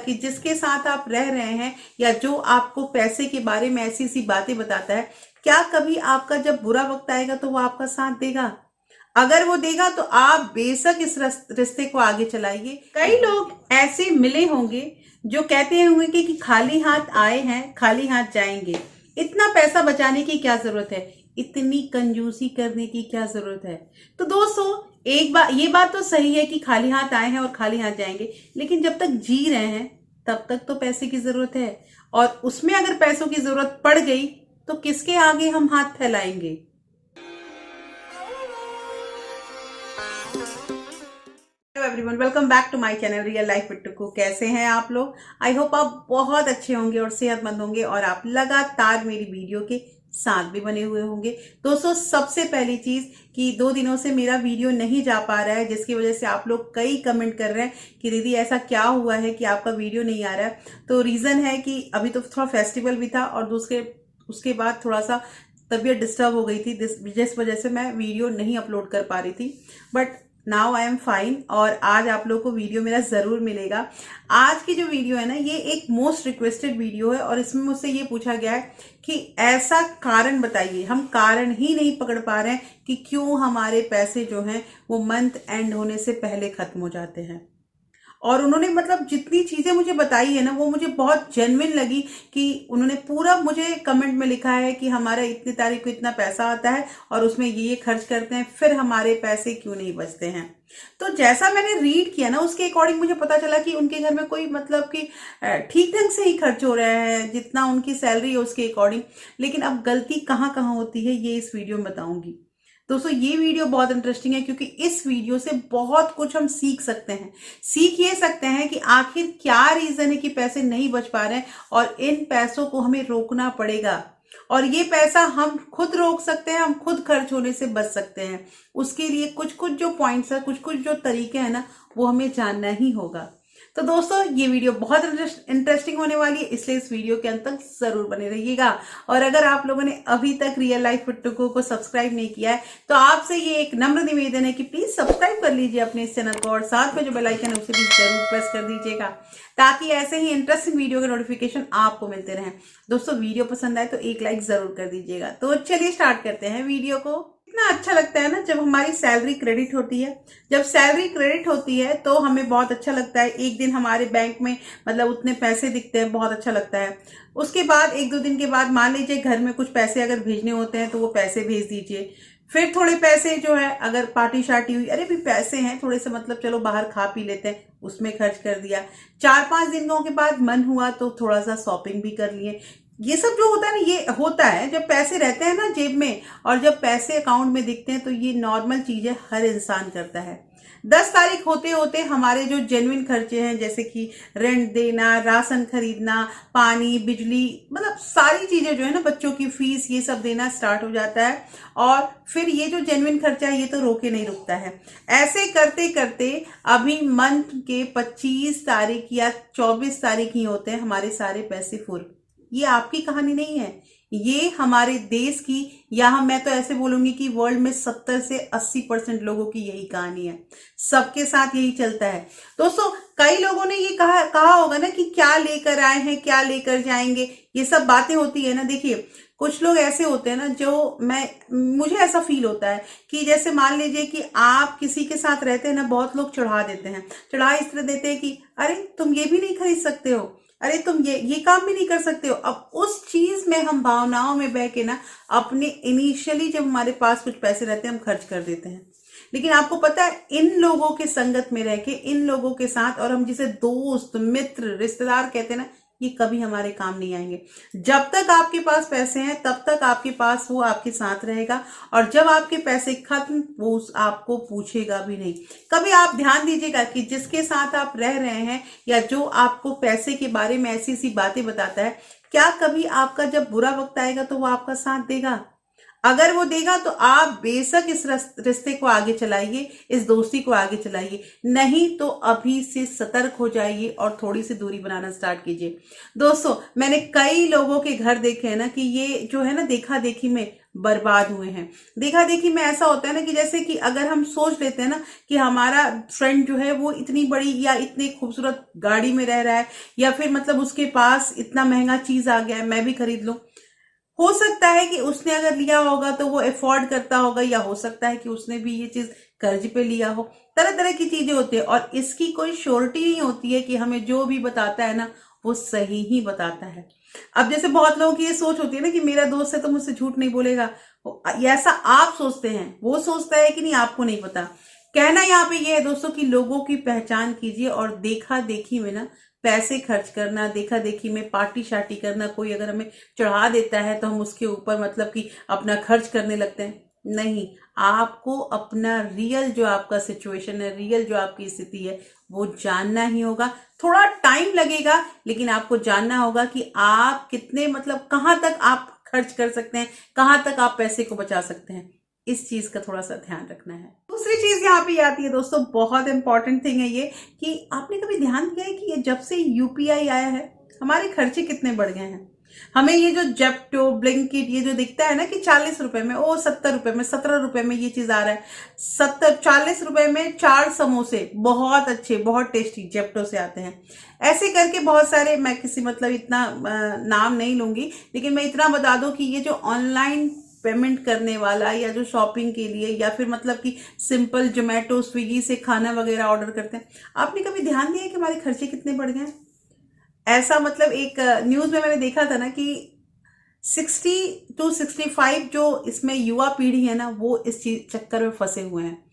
कि जिसके साथ आप रह रहे हैं या जो आपको पैसे के बारे में ऐसी ऐसी बातें बताता है, क्या कभी आपका जब बुरा वक्त आएगा तो वो आपका साथ देगा? अगर वो देगा तो आप बेशक इस रिश्ते को आगे चलाइए। कई लोग ऐसे मिले होंगे जो कहते होंगे कि खाली हाथ आए हैं खाली हाथ जाएंगे। इतना पैसा बचाने की क्या जरूरत है, इतनी कंजूसी करने की क्या जरूरत है? तो दोस्तों, एक बात, ये बात तो सही है कि खाली हाथ आए हैं और खाली हाथ जाएंगे, लेकिन जब तक जी रहे हैं तब तक तो पैसे की जरूरत है। और उसमें अगर पैसों की जरूरत पड़ गई तो किसके आगे हम हाथ फैलाएंगे? Hello everyone, welcome back to my channel real life with Tuku. कैसे हैं आप लोग? आई होप आप बहुत अच्छे होंगे और सेहतमंद होंगे और आप लगातार मेरी वीडियो के साथ भी बने हुए होंगे। दोस्तों, सबसे पहली चीज कि 2 दिनों से मेरा वीडियो नहीं जा पा रहा है, जिसकी वजह से आप लोग कई कमेंट कर रहे हैं कि दीदी ऐसा क्या हुआ है कि आपका वीडियो नहीं आ रहा है। तो रीजन है कि अभी तो थोड़ा फेस्टिवल भी था और दूसरे उसके बाद थोड़ा सा तबीयत डिस्टर्ब हो गई थी, जिस वजह से मैं वीडियो नहीं अपलोड कर पा रही थी। But now I am fine और आज आप लोग को वीडियो मेरा जरूर मिलेगा। आज की जो वीडियो है ना, ये एक मोस्ट रिक्वेस्टेड वीडियो है और इसमें मुझसे ये पूछा गया है कि ऐसा कारण बताइए। हम कारण ही नहीं पकड़ पा रहे हैं कि क्यों हमारे पैसे जो हैं वो मंथ एंड होने से पहले खत्म हो जाते हैं। और उन्होंने मतलब जितनी चीजें मुझे बताई है ना, वो मुझे बहुत जेन्युइन लगी कि उन्होंने पूरा मुझे कमेंट में लिखा है कि हमारा इतनी तारीख को इतना पैसा आता है और उसमें ये खर्च करते हैं, फिर हमारे पैसे क्यों नहीं बचते हैं। तो जैसा मैंने रीड किया ना, उसके अकॉर्डिंग मुझे पता चला कि उनके घर में कोई मतलब कि ठीक ढंग से ही खर्च हो रहा है, जितना उनकी सैलरी है उसके अकॉर्डिंग। लेकिन अब गलती कहाँ कहाँ होती है ये इस वीडियो में बताऊंगी। दोस्तों, ये वीडियो बहुत इंटरेस्टिंग है क्योंकि इस वीडियो से बहुत कुछ हम सीख सकते हैं। सीख ये सकते हैं कि आखिर क्या रीजन है कि पैसे नहीं बच पा रहे हैं और इन पैसों को हमें रोकना पड़ेगा। और ये पैसा हम खुद रोक सकते हैं, हम खुद खर्च होने से बच सकते हैं। उसके लिए कुछ कुछ जो पॉइंट्स है, कुछ कुछ जो तरीके हैं ना, वो हमें जानना ही होगा। तो दोस्तों, ये वीडियो बहुत इंटरेस्टिंग होने वाली है, इसलिए इस वीडियो के अंत तक जरूर बने रहिएगा। और अगर आप लोगों ने अभी तक रियल लाइफ विद टुकू को सब्सक्राइब नहीं किया है तो आपसे ये एक नम्र निवेदन है कि प्लीज सब्सक्राइब कर लीजिए अपने इस चैनल को और साथ में जो बेल आइकन है उसे भी जरूर प्रेस कर दीजिएगा, ताकि ऐसे ही इंटरेस्टिंग वीडियो के नोटिफिकेशन आपको मिलते रहें। दोस्तों, वीडियो पसंद आए तो एक लाइक जरूर कर दीजिएगा। तो चलिए स्टार्ट करते हैं वीडियो को। इतना अच्छा लगता है ना जब हमारी सैलरी क्रेडिट होती है। जब सैलरी क्रेडिट होती है तो हमें बहुत अच्छा लगता है। एक दिन हमारे बैंक में मतलब उतने पैसे दिखते हैं, बहुत अच्छा लगता है। उसके बाद 1-2 दिन के बाद मान लीजिए घर में कुछ पैसे अगर भेजने होते हैं तो वो पैसे भेज दीजिए। फिर थोड़े पैसे जो है, अगर पार्टी शार्टी हुई, अरे भी पैसे हैं थोड़े से, मतलब चलो बाहर खा पी लेते हैं, उसमें खर्च कर दिया। 4-5 दिनों के बाद मन हुआ तो थोड़ा सा शॉपिंग भी कर लिए। ये सब जो होता है ना, ये होता है जब पैसे रहते हैं ना जेब में, और जब पैसे अकाउंट में दिखते हैं तो ये नॉर्मल चीजें हर इंसान करता है। 10 तारीख होते होते हमारे जो जेन्युइन खर्चे हैं, जैसे कि रेंट देना, राशन खरीदना, पानी, बिजली, मतलब सारी चीजें जो है ना, बच्चों की फीस, ये सब देना स्टार्ट हो जाता है। और फिर ये जो जेन्युइन खर्चा है ये तो रोके नहीं रुकता है। ऐसे करते करते अभी मंथ के 25 तारीख या 24 तारीख ही होते हैं हमारे सारे पैसे फुल। ये आपकी कहानी नहीं है, ये हमारे देश की, या मैं तो ऐसे बोलूंगी कि वर्ल्ड में 70 से 80% लोगों की यही कहानी है। सबके साथ यही चलता है। दोस्तों, कई लोगों ने ये कहा होगा ना कि क्या लेकर आए हैं, क्या लेकर जाएंगे, ये सब बातें होती है ना। देखिए, कुछ लोग ऐसे होते हैं ना, जो मुझे ऐसा फील होता है कि जैसे मान लीजिए कि आप किसी के साथ रहते हैं ना, बहुत लोग चढ़ा देते हैं। चढ़ा इस तरह देते हैं कि अरे तुम ये भी नहीं खरीद सकते हो, अरे तुम ये काम भी नहीं कर सकते हो। अब उस चीज में हम भावनाओं में बह के ना, अपने इनिशियली जब हमारे पास कुछ पैसे रहते हैं हम खर्च कर देते हैं। लेकिन आपको पता है, इन लोगों के संगत में रह के, इन लोगों के साथ, और हम जिसे दोस्त, मित्र, रिश्तेदार कहते हैं ना, ये कभी हमारे काम नहीं आएंगे। जब तक आपके पास पैसे हैं तब तक आपके पास वो आपके साथ रहेगा, और जब आपके पैसे खत्म वो आपको पूछेगा भी नहीं। कभी आप ध्यान दीजिएगा कि जिसके साथ आप रह रहे हैं या जो आपको पैसे के बारे में ऐसी ऐसी बातें बताता है, क्या कभी आपका जब बुरा वक्त आएगा तो वो आपका साथ देगा? अगर वो देगा तो आप बेशक इस रिश्ते को आगे चलाइए, इस दोस्ती को आगे चलाइए। नहीं तो अभी से सतर्क हो जाइए और थोड़ी सी दूरी बनाना स्टार्ट कीजिए। दोस्तों, मैंने कई लोगों के घर देखे हैं ना कि ये जो है ना, देखा देखी में बर्बाद हुए हैं। देखा देखी में ऐसा होता है ना कि जैसे कि अगर हम सोच लेते हैं ना कि हमारा फ्रेंड जो है वो इतनी बड़ी या इतनी खूबसूरत गाड़ी में रह रहा है, या फिर मतलब उसके पास इतना महंगा चीज आ गया है, मैं भी खरीद लूं। हो सकता है कि उसने अगर लिया होगा तो वो अफोर्ड करता होगा, या हो सकता है कि उसने भी ये चीज कर्ज पे लिया हो। तरह तरह की चीजें होती है और इसकी कोई श्योरिटी नहीं होती है कि हमें जो भी बताता है ना वो सही ही बताता है। अब जैसे बहुत लोगों की ये सोच होती है ना कि मेरा दोस्त है तो मुझसे झूठ नहीं बोलेगा, ऐसा आप सोचते हैं, वो सोचता है कि नहीं आपको नहीं पता। कहना यहाँ पे ये है दोस्तों कि लोगों की पहचान कीजिए और देखा देखी में ना पैसे खर्च करना, देखा देखी में पार्टी शार्टी करना, कोई अगर हमें चढ़ा देता है तो हम उसके ऊपर मतलब कि अपना खर्च करने लगते हैं। नहीं, आपको अपना रियल जो आपका सिचुएशन है, रियल जो आपकी स्थिति है वो जानना ही होगा। थोड़ा टाइम लगेगा लेकिन आपको जानना होगा कि आप कितने मतलब कहाँ तक आप खर्च कर सकते हैं, कहाँ तक आप पैसे को बचा सकते हैं। इस चीज का थोड़ा सा ध्यान रखना है। दूसरी चीज यहाँ पे आती है दोस्तों, बहुत इंपॉर्टेंट थिंग है ये, कि आपने कभी ध्यान दिया है कि ये जब से यूपीआई आया है हमारे खर्चे कितने बढ़ गए हैं। हमें ये जो जेप्टो ब्लिंकिट ये जो दिखता है ना कि 40 रुपए में, ओ 70 रुपए में, 17 रुपए में ये चीज आ रहा है। 40 रुपए में 4 समोसे बहुत अच्छे बहुत टेस्टी जेप्टो से आते हैं। ऐसे करके बहुत सारे, मैं किसी मतलब इतना नाम नहीं लूंगी, लेकिन मैं इतना बता दूं कि ये जो ऑनलाइन पेमेंट करने वाला या जो शॉपिंग के लिए या फिर मतलब कि सिंपल जोमेटो स्विगी से खाना वगैरह ऑर्डर करते हैं, आपने कभी ध्यान दिया कि हमारे खर्चे कितने बढ़ गए हैं। ऐसा मतलब एक न्यूज में मैंने देखा था ना कि 60 to 65 जो इसमें युवा पीढ़ी है ना वो इस चीज चक्कर में फंसे हुए हैं।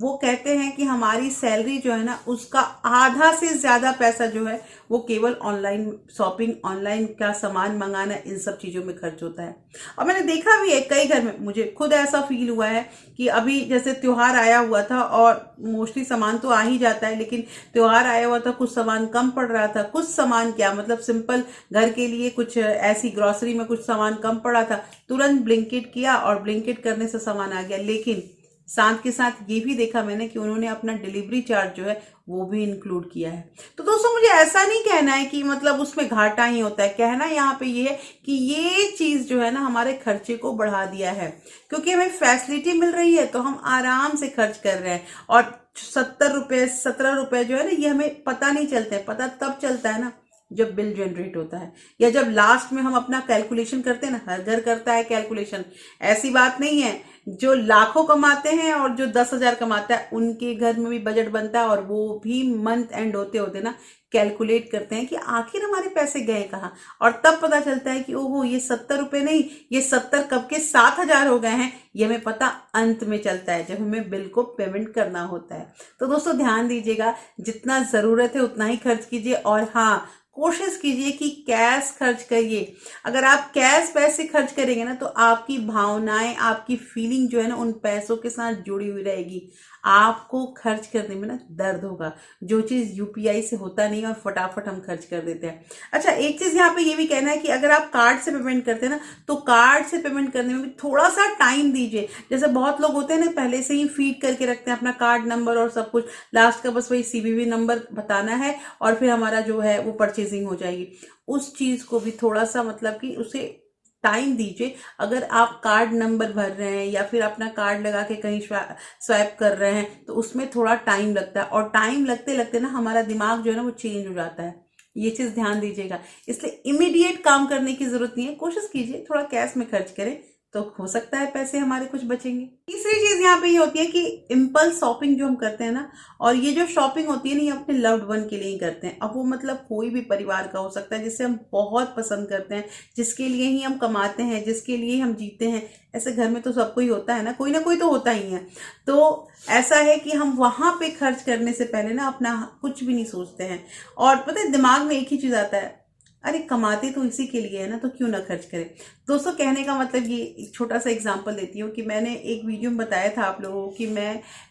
वो कहते हैं कि हमारी सैलरी जो है ना उसका आधा से ज्यादा पैसा जो है वो केवल ऑनलाइन शॉपिंग, ऑनलाइन का सामान मंगाना, इन सब चीजों में खर्च होता है। और मैंने देखा भी है कई घर में, मुझे खुद ऐसा फील हुआ है कि अभी जैसे त्योहार आया हुआ था और मोस्टली सामान तो आ ही जाता है, लेकिन त्योहार आया हुआ था, कुछ सामान कम पड़ रहा था, कुछ सामान क्या मतलब सिंपल घर के लिए कुछ ऐसी ग्रोसरी में कुछ सामान कम पड़ा था, तुरंत ब्लिंकिट किया और ब्लिंकिट करने से सामान आ गया। लेकिन साथ के साथ ये भी देखा मैंने कि उन्होंने अपना डिलीवरी चार्ज जो है वो भी इंक्लूड किया है। तो दोस्तों मुझे ऐसा नहीं कहना है कि मतलब उसमें घाटा ही होता है, कहना यहाँ पे ये है कि ये चीज जो है ना हमारे खर्चे को बढ़ा दिया है, क्योंकि हमें फैसिलिटी मिल रही है तो हम आराम से खर्च कर रहे हैं। और 70 रुपए 17 रुपए जो है ना ये हमें पता नहीं चलते हैं, पता तब चलता है ना जब बिल जनरेट होता है, या जब लास्ट में हम अपना कैलकुलेशन करते हैं ना। हर घर करता है कैलकुलेशन, ऐसी बात नहीं है। जो लाखों कमाते हैं और जो 10,000 कमाता है उनके घर में भी बजट बनता है, और वो भी मंथ एंड होते होते ना कैलकुलेट करते हैं कि आखिर हमारे पैसे गए कहाँ। और तब पता चलता है कि ओहो ये 70 रुपए नहीं, ये 70 कब के 7,000 हो गए हैं। ये हमें पता अंत में चलता है जब हमें बिल को पेमेंट करना होता है। तो दोस्तों ध्यान दीजिएगा, जितना जरूरत है उतना ही खर्च कीजिए, और हाँ कोशिश कीजिए कि कैश खर्च करिए। अगर आप कैश पैसे खर्च करेंगे ना तो आपकी भावनाएं, आपकी फीलिंग जो है ना उन पैसों के साथ जुड़ी हुई रहेगी। आपको खर्च करने में ना दर्द होगा, जो चीज यूपीआई से होता नहीं और फटाफट हम खर्च कर देते हैं। अच्छा, एक चीज यहाँ पे ये भी कहना है कि अगर आप कार्ड से पेमेंट करते हैं ना तो कार्ड से पेमेंट करने में भी थोड़ा सा टाइम दीजिए। जैसे बहुत लोग होते हैं ना पहले से ही फीड करके रखते हैं अपना कार्ड नंबर और सब कुछ, लास्ट का बस वही सीवीवी नंबर बताना है और फिर हमारा जो है वो परचेजिंग हो जाएगी। उस चीज को भी थोड़ा सा मतलब कि उसे टाइम दीजिए। अगर आप कार्ड नंबर भर रहे हैं या फिर अपना कार्ड लगा के कहीं स्वैप कर रहे हैं तो उसमें थोड़ा टाइम लगता है, और टाइम लगते लगते ना हमारा दिमाग जो है ना वो चेंज हो जाता है। ये चीज ध्यान दीजिएगा। इसलिए इमीडिएट काम करने की जरूरत नहीं है, कोशिश कीजिए थोड़ा कैश में खर्च करें तो हो सकता है पैसे हमारे कुछ बचेंगे। तीसरी चीज यहाँ पे ये होती है कि इम्पल्स शॉपिंग जो हम करते हैं ना, और ये जो शॉपिंग होती है ना ये अपने लव्ड वन के लिए ही करते हैं। अब वो मतलब कोई भी परिवार का हो सकता है जिसे हम बहुत पसंद करते हैं, जिसके लिए ही हम कमाते हैं, जिसके लिए हम जीते हैं। ऐसे घर में तो सबको ही होता है ना कोई तो होता ही है। तो ऐसा है कि हम वहां पे खर्च करने से पहले ना अपना कुछ भी नहीं सोचते हैं, और पता है दिमाग में एक ही चीज आता है, अरे कमाते तो इसी के लिए है ना तो क्यों ना खर्च करें। दोस्तों कहने का मतलब ये, एक छोटा सा एग्जांपल देती हूँ कि मैंने एक वीडियो में बताया था आप लोगों को कि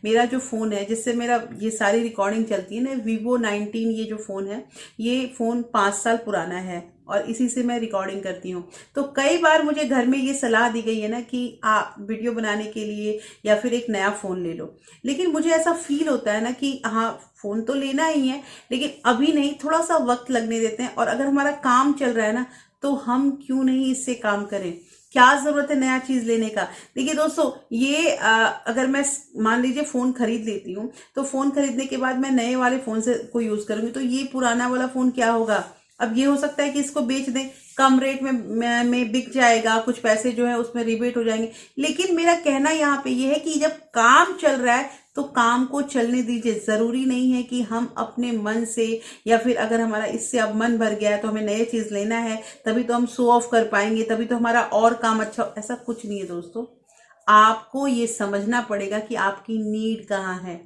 मेरा जो फ़ोन है जिससे मेरा ये सारी रिकॉर्डिंग चलती है ना, Vivo 19 ये जो फ़ोन है, ये फ़ोन 5 साल पुराना है और इसी से मैं रिकॉर्डिंग करती हूँ। तो कई बार मुझे घर में ये सलाह दी गई है ना कि आप वीडियो बनाने के लिए या फिर एक नया फ़ोन ले लो, लेकिन मुझे ऐसा फील होता है ना कि हाँ फ़ोन तो लेना ही है लेकिन अभी नहीं, थोड़ा सा वक्त लगने देते हैं, और अगर हमारा काम चल रहा है ना तो हम क्यों नहीं इससे काम करें। क्या जरूरत है नया चीज लेने का। देखिए दोस्तों, ये अगर मैं मान लीजिए फोन खरीद लेती हूँ, तो फोन खरीदने के बाद मैं नए वाले फोन से को यूज करूंगी, तो ये पुराना वाला फोन क्या होगा। अब ये हो सकता है कि इसको बेच दें, कम रेट में बिक जाएगा, कुछ पैसे जो है उसमें रिबेट हो जाएंगे। लेकिन मेरा कहना यहाँ पे ये है कि जब काम चल रहा है तो काम को चलने दीजिए। जरूरी नहीं है कि हम अपने मन से, या फिर अगर हमारा इससे अब मन भर गया है तो हमें नई चीज लेना है, तभी तो हम शो ऑफ कर पाएंगे, तभी तो हमारा और काम अच्छा। ऐसा कुछ नहीं है दोस्तों। आपको ये समझना पड़ेगा कि आपकी नीड कहाँ है।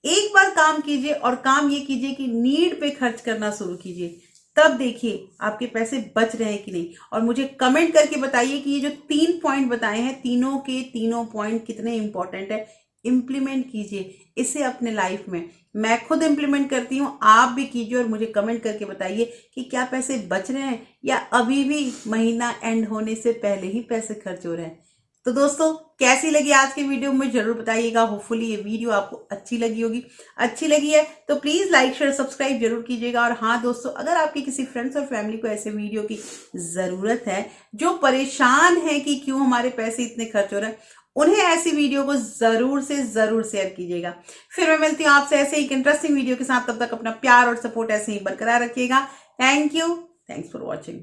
एक बार काम कीजिए और काम ये कीजिए कि नीड पे खर्च करना शुरू कीजिए, तब देखिए आपके पैसे बच रहे हैं कि नहीं। और मुझे कमेंट करके बताइए कि ये जो 3 पॉइंट बताए हैं, तीनों के तीनों पॉइंट कितने इंपॉर्टेंट है। इंप्लीमेंट कीजिए इसे अपने लाइफ में। मैं खुद इंप्लीमेंट करती हूँ, आप भी कीजिए और मुझे कमेंट करके बताइए कि क्या पैसे बच रहे हैं या अभी भी महीना एंड होने से पहले ही पैसे खर्च हो रहे हैं। तो दोस्तों, कैसी लगी आज की वीडियो मुझे जरूर बताइएगा। होपफुली ये वीडियो आपको अच्छी लगी होगी। अच्छी लगी है तो प्लीज लाइक शेयर सब्सक्राइब जरूर कीजिएगा। और हाँ दोस्तों, अगर आपके किसी फ्रेंड्स और फैमिली को ऐसे वीडियो की जरूरत है, जो परेशान है कि क्यों हमारे पैसे इतने खर्च हो रहे हैं, उन्हें ऐसी वीडियो को जरूर से जरूर शेयर कीजिएगा। फिर मैं मिलती हूँ आपसे ऐसे ही एक इंटरेस्टिंग वीडियो के साथ। तब तक अपना प्यार और सपोर्ट ऐसे ही बरकरार रखिएगा। Thank you. Thanks for watching.